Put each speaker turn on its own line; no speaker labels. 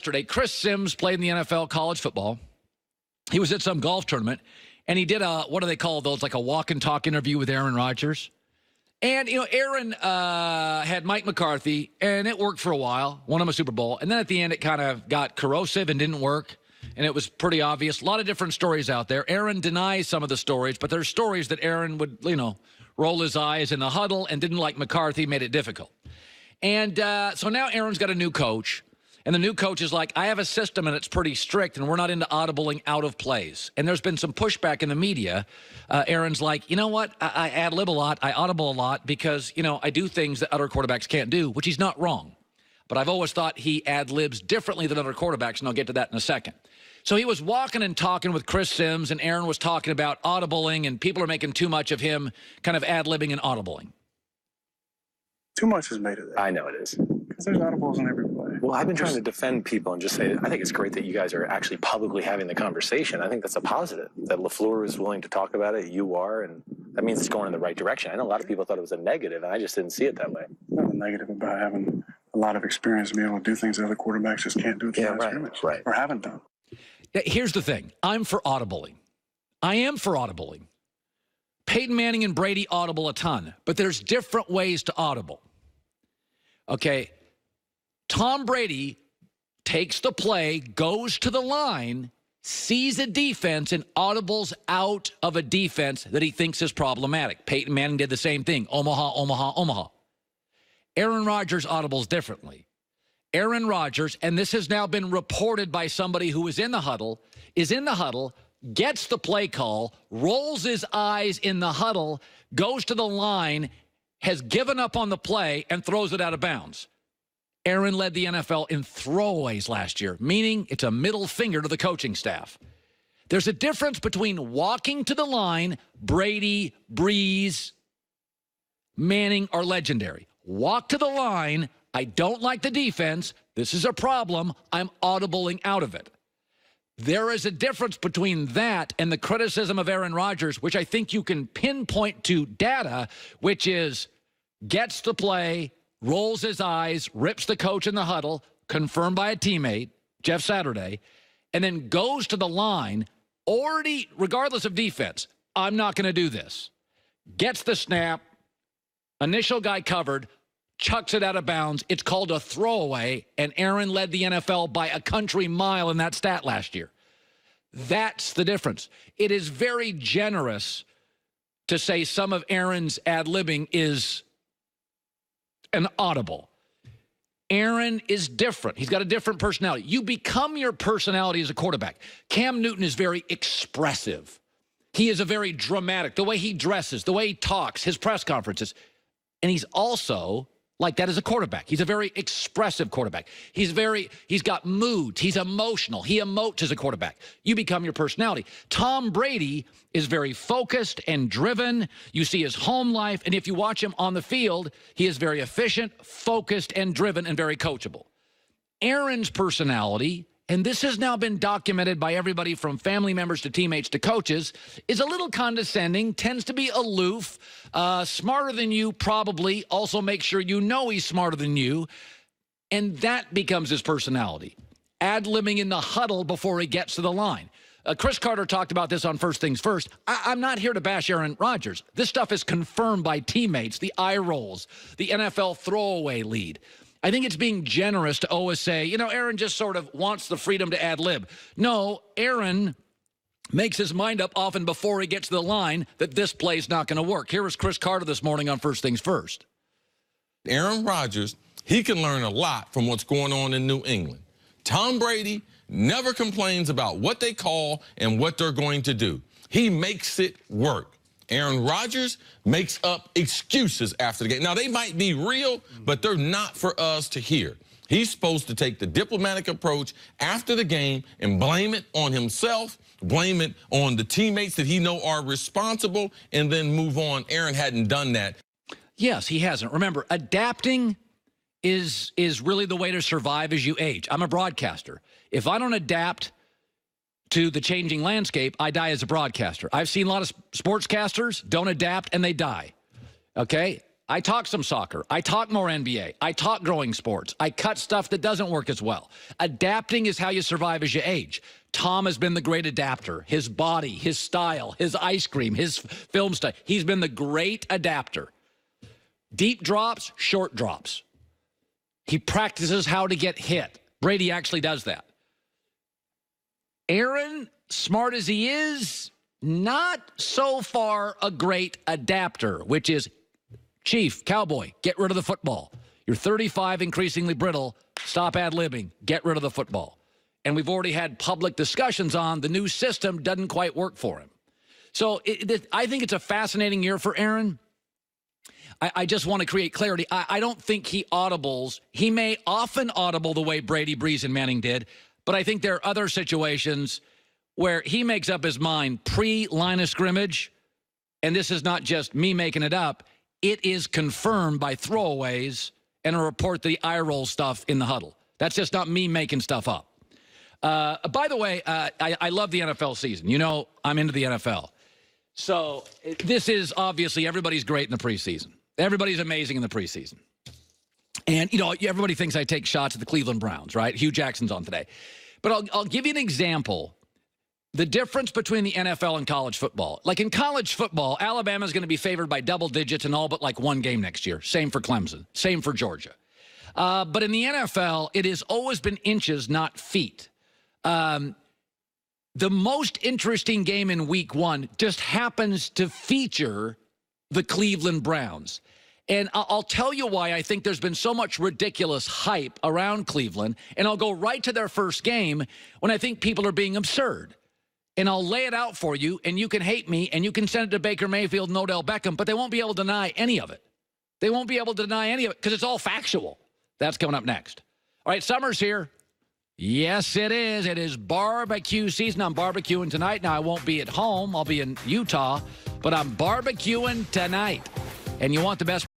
Yesterday, Chris Sims played in the NFL college football. He was at some golf tournament, and he did a, what do they call those, like a walk and talk interview with Aaron Rodgers. And, you know, Aaron had Mike McCarthy, and it worked for a while, won him a Super Bowl. And then at the end, it kind of got corrosive and didn't work, and it was pretty obvious. A lot of different stories out there. Aaron denies some of the stories, but there's stories that Aaron would, you know, roll his eyes in the huddle and didn't like McCarthy, made it difficult. And so now Aaron's got a new coach. And the new coach is like, I have a system, and it's pretty strict, and we're not into audibling out of plays. And there's been some pushback in the media. Aaron's like, you know what? I ad-lib a lot. I audible a lot because, you know, I do things that other quarterbacks can't do, which he's not wrong. But I've always thought he ad-libs differently than other quarterbacks, and I'll get to that in a second. So he was walking and talking with Chris Sims, and Aaron was talking about audibling, and people are making too much of him kind of ad-libbing and audibling.
Too much is made of that.
I know it is.
Because there's audibles in every play.
Well, I've been trying to defend people and just say, I think it's great that you guys are actually publicly having the conversation. I think that's a positive. That LaFleur is willing to talk about it, you are, and that means it's going in the right direction. I know a lot of people thought it was a negative, and I just didn't see it that way.
Nothing negative about having a lot of experience and being able to do things that other quarterbacks just can't do at the line of scrimmage.
Right.
Or haven't done.
Here's the thing. I'm for audibling. I am for audibling. Peyton Manning and Brady audible a ton, but there's different ways to audible. Okay, Tom Brady takes the play, goes to the line, sees a defense, and audibles out of a defense that he thinks is problematic. Peyton Manning did the same thing. Omaha, Omaha, Omaha. Aaron Rodgers audibles differently. Aaron Rodgers, and this has now been reported by somebody who is in the huddle, gets the play call, rolls his eyes in the huddle, goes to the line, has given up on the play, and throws it out of bounds. Aaron led the NFL in throwaways last year, meaning it's a middle finger to the coaching staff. There's a difference between walking to the line. Brady, Breeze, Manning are legendary. Walk to the line. I don't like the defense. This is a problem. I'm audibling out of it. There is a difference between that and the criticism of Aaron Rodgers, which I think you can pinpoint to data, which is gets the play, rolls his eyes, rips the coach in the huddle, confirmed by a teammate, Jeff Saturday, and then goes to the line, already, regardless of defense, I'm not going to do this. Gets the snap, initial guy covered, chucks it out of bounds. It's called a throwaway, and Aaron led the NFL by a country mile in that stat last year. That's the difference. It is very generous to say some of Aaron's ad-libbing is an audible. Aaron is different. He's got a different personality. You become your personality as a quarterback. Cam Newton is very expressive. He is a very dramatic, the way he dresses, the way he talks, his press conferences. And he's also like that as a quarterback. He's a very expressive quarterback. He's got moods. He's emotional. He emotes as a quarterback. You become your personality. Tom Brady is very focused and driven. You see his home life, and if you watch him on the field, he is very efficient, focused, and driven, and very coachable. Aaron's personality, and this has now been documented by everybody from family members to teammates to coaches, is a little condescending, tends to be aloof, smarter than you probably, also make sure you know he's smarter than you, and that becomes his personality. Ad-libbing in the huddle before he gets to the line. Chris Carter talked about this on First Things First. I'm not here to bash Aaron Rodgers. This stuff is confirmed by teammates, the eye rolls, the NFL throwaway lead. I think it's being generous to always say, you know, Aaron just sort of wants the freedom to ad-lib. No, Aaron makes his mind up often before he gets to the line that this play's not going to work. Here is Chris Carter this morning on First Things First.
Aaron Rodgers, he can learn a lot from what's going on in New England. Tom Brady never complains about what they call and what they're going to do. He makes it work. Aaron Rodgers makes up excuses after the game. Now, they might be real, but they're not for us to hear. He's supposed to take the diplomatic approach after the game and blame it on himself, blame it on the teammates that he know are responsible, and then move on. Aaron hadn't done that.
Yes, he hasn't. Remember, adapting is really the way to survive as you age. I'm a broadcaster. If I don't adapt to the changing landscape, I die as a broadcaster. I've seen a lot of sportscasters don't adapt and they die. Okay? I talk some soccer. I talk more NBA. I talk growing sports. I cut stuff that doesn't work as well. Adapting is how you survive as you age. Tom has been the great adapter. His body, his style, his ice cream, his film style. He's been the great adapter. Deep drops, short drops. He practices how to get hit. Brady actually does that. Aaron, smart as he is, not so far a great adapter, which is, Chief, Cowboy, get rid of the football. You're 35, increasingly brittle. Stop ad-libbing. Get rid of the football. And we've already had public discussions on the new system doesn't quite work for him. So I think it's a fascinating year for Aaron. I just want to create clarity. I don't think he audibles. He may often audible the way Brady, Breeze, and Manning did, but I think there are other situations where he makes up his mind pre-line of scrimmage, and this is not just me making it up. It is confirmed by throwaways and a report the eye roll stuff in the huddle. That's just not me making stuff up. By the way, I love the NFL season. You know, I'm into the NFL. So this is obviously everybody's great in the preseason. Everybody's amazing in the preseason. And, you know, everybody thinks I take shots at the Cleveland Browns, right? Hugh Jackson's on today. But I'll give you an example. The difference between the NFL and college football. Like in college football, Alabama's going to be favored by double digits in all but like one game next year. Same for Clemson. Same for Georgia. But in the NFL, it has always been inches, not feet. The most interesting game in week one just happens to feature the Cleveland Browns. And I'll tell you why I think there's been so much ridiculous hype around Cleveland. And I'll go right to their first game when I think people are being absurd. And I'll lay it out for you, and you can hate me, and you can send it to Baker Mayfield and Odell Beckham, but they won't be able to deny any of it. They won't be able to deny any of it because it's all factual. That's coming up next. All right, summer's here. Yes, it is. It is barbecue season. I'm barbecuing tonight. Now, I won't be at home. I'll be in Utah, but I'm barbecuing tonight. And you want the best